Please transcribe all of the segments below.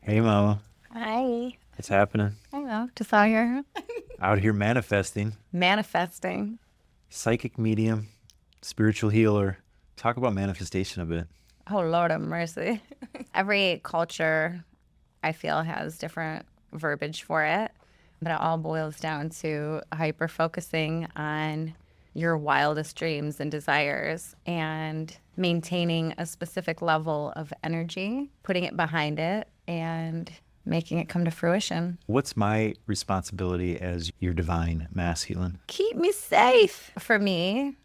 Hey, Mama. Hi. What's happening? I don't know. Just out here Out here manifesting. manifesting. Psychic medium, spiritual healer. Talk about manifestation a bit. Oh, Lord of mercy. Every culture, I feel, has different verbiage for it, but it all boils down to hyper focusing on your wildest dreams and desires and maintaining a specific level of energy, putting it behind it, and making it come to fruition. What's my responsibility as your divine masculine? Keep me safe. For me,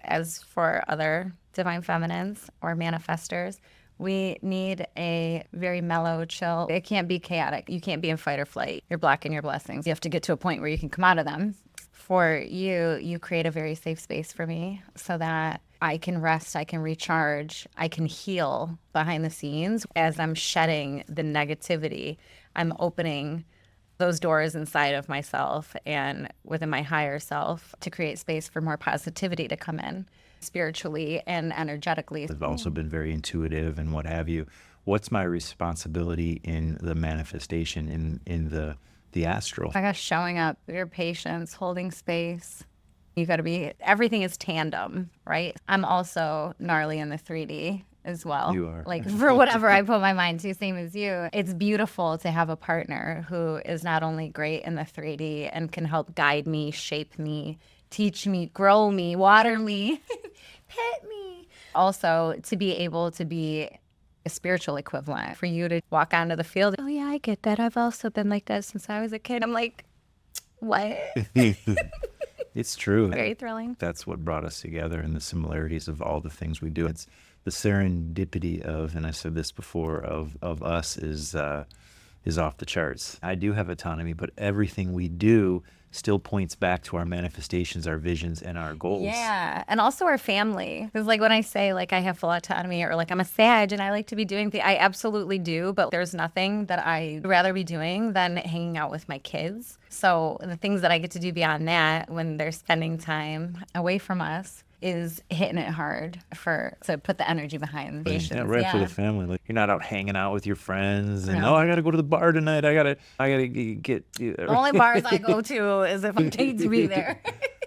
as for other divine feminines or manifestors, we need a very mellow, chill. It can't be chaotic. You can't be in fight or flight. You're blocking your blessings. You have to get to a point where you can come out of them. For you, you create a very safe space for me so that I can rest, I can recharge, I can heal behind the scenes as I'm shedding the negativity. I'm opening those doors inside of myself and within my higher self to create space for more positivity to come in spiritually and energetically. I've also been very intuitive and what have you. What's my responsibility in the manifestation, in the astral? I guess showing up, your patience, holding space. You got to be, everything is tandem, right? I'm also gnarly in the 3D as well. You are. Like for whatever I put my mind to, same as you. It's beautiful to have a partner who is not only great in the 3D and can help guide me, shape me, teach me, grow me, water me, pet me. Also, to be able to be a spiritual equivalent for you to walk onto the field. Oh, yeah, I get that. I've also been like that since I was a kid. I'm like, what? It's true. Very thrilling. That's what brought us together and the similarities of all the things we do. It's the serendipity of, and I said this before, of us is off the charts. I do have autonomy, but everything we do still points back to our manifestations, our visions, and our goals. Yeah. And also our family. Because like when I say like I have full autonomy or like I'm a Sag and I like to be doing things, I absolutely do. But there's nothing that I'd rather be doing than hanging out with my kids. So the things that I get to do beyond that when they're spending time away from us is hitting it hard to put the energy behind the Yeah, right, for the family. Like you're not out hanging out with your friends and No. I gotta go to the bar tonight. I gotta get. The only bars I go to is if I'm paid to be there.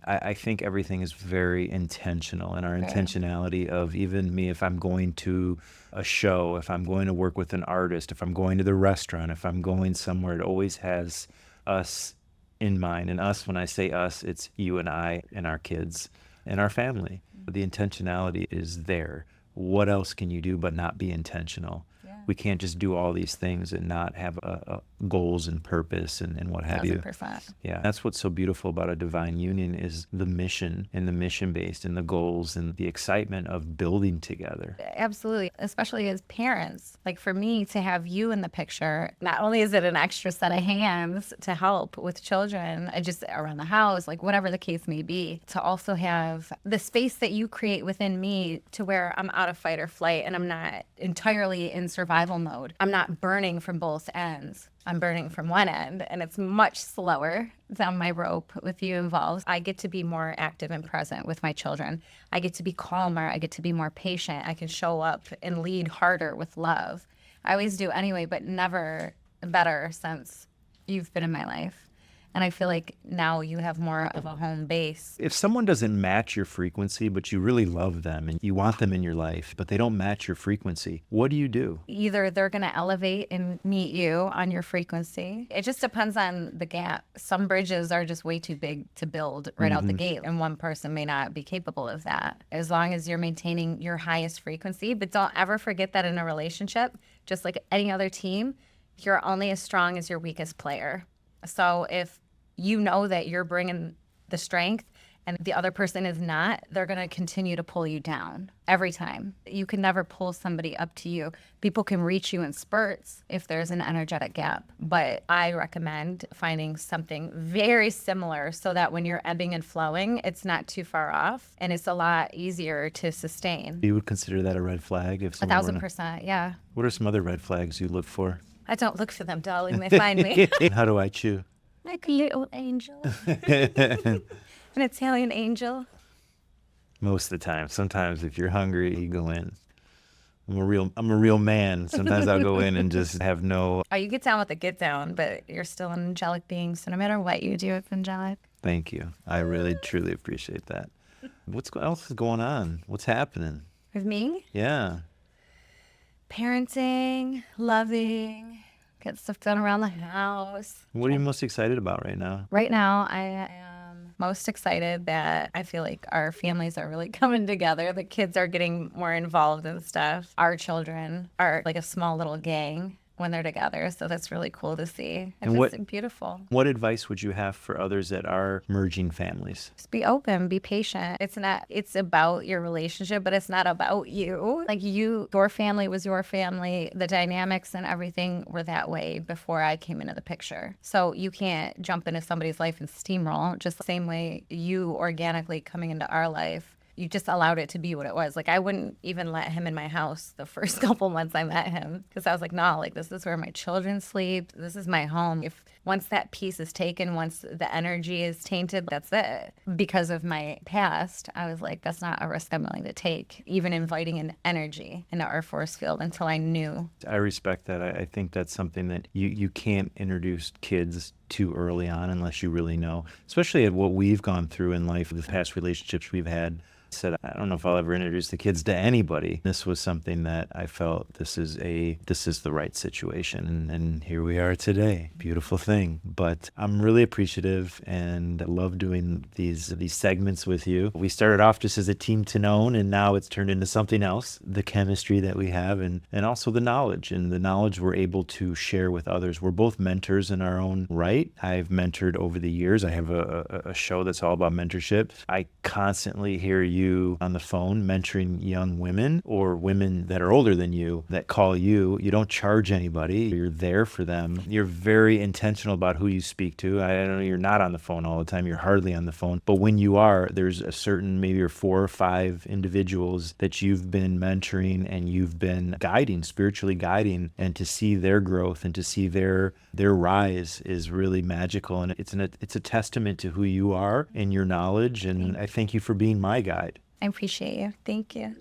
I think everything is very intentional, and our intentionality of even me, if I'm going to a show, if I'm going to work with an artist, if I'm going to the restaurant, if I'm going somewhere, it always has us in mind. And us, when I say us, it's you and I and our kids and our family. The intentionality is there. What else can you do but not be intentional? Yeah. We can't just do all these things and not have goals and purpose and what have you. 1,000%. Yeah, that's what's so beautiful about a divine union is the mission and the mission-based and the goals and the excitement of building together. Absolutely, especially as parents. Like for me to have you in the picture, not only is it an extra set of hands to help with children, just around the house, like whatever the case may be, to also have the space that you create within me to where I'm out of fight or flight and I'm not entirely in survival mode. I'm not burning from both ends. I'm burning from one end, and it's much slower down my rope with you involved. I get to be more active and present with my children. I get to be calmer. I get to be more patient. I can show up and lead harder with love. I always do anyway, but never better since you've been in my life. And I feel like now you have more of a home base. If someone doesn't match your frequency, but you really love them and you want them in your life, but they don't match your frequency, what do you do? Either they're going to elevate and meet you on your frequency. It just depends on the gap. Some bridges are just way too big to build right out the gate, and one person may not be capable of that. As long as you're maintaining your highest frequency, but don't ever forget that in a relationship, just like any other team, you're only as strong as your weakest player. So if you know that you're bringing the strength and the other person is not, they're going to continue to pull you down every time. You can never pull somebody up to you. People can reach you in spurts if there's an energetic gap. But I recommend finding something very similar so that when you're ebbing and flowing, it's not too far off and it's a lot easier to sustain. You would consider that a red flag? If someone 1,000%, yeah. What are some other red flags you look for? I don't look for them, darling. They find me. How do I chew? Like a little angel. An Italian angel. Most of the time. Sometimes if you're hungry, you go in. I'm a real man. Sometimes I'll go in and just have no Oh, you get down with the get down, but you're still an angelic being. So no matter what you do, it's angelic. thank you. I really truly appreciate that. Else is going on? What's happening? With me, Yeah. parenting, loving, get stuff done around the house. What are you most excited about right now? Right now, I am most excited that I feel like our families are really coming together. The kids are getting more involved in stuff. Our children are like a small little gang when they're together. So that's really cool to see. And It's just beautiful. What advice would you have for others that are merging families? Just be open, be patient. It's about your relationship, but it's not about you. Like your family was your family. The dynamics and everything were that way before I came into the picture. So you can't jump into somebody's life and steamroll just the same way you organically coming into our life. You just allowed it to be what it was. Like I wouldn't even let him in my house the first couple months I met him because I was like, no, like this is where my children sleep. This is my home. If once that piece is taken, once the energy is tainted, that's it. Because of my past, I was like, that's not a risk I'm willing to take, even inviting an energy into our force field until I knew. I respect that. I think that's something that you can't introduce kids too early on unless you really know, especially at what we've gone through in life, the past relationships we've had. Said, I don't know if I'll ever introduce the kids to anybody. This was something that I felt this is the right situation. And here we are today. Beautiful thing. But I'm really appreciative and I love doing these segments with you. We started off just as a team to known and now it's turned into something else. The chemistry that we have and also the knowledge we're able to share with others. We're both mentors in our own right. I've mentored over the years. I have a show that's all about mentorship. I constantly hear you on the phone mentoring young women or women that are older than you that call you. You don't charge anybody. You're there for them. You're very intentional about who you speak to. I don't know, you're not on the phone all the time. You're hardly on the phone. But when you are, there's a certain maybe 4 or 5 individuals that you've been mentoring and you've been guiding, spiritually guiding, and to see their growth and to see their rise is really magical. And it's a testament to who you are and your knowledge. And I thank you for being my guide. I appreciate you. Thank you.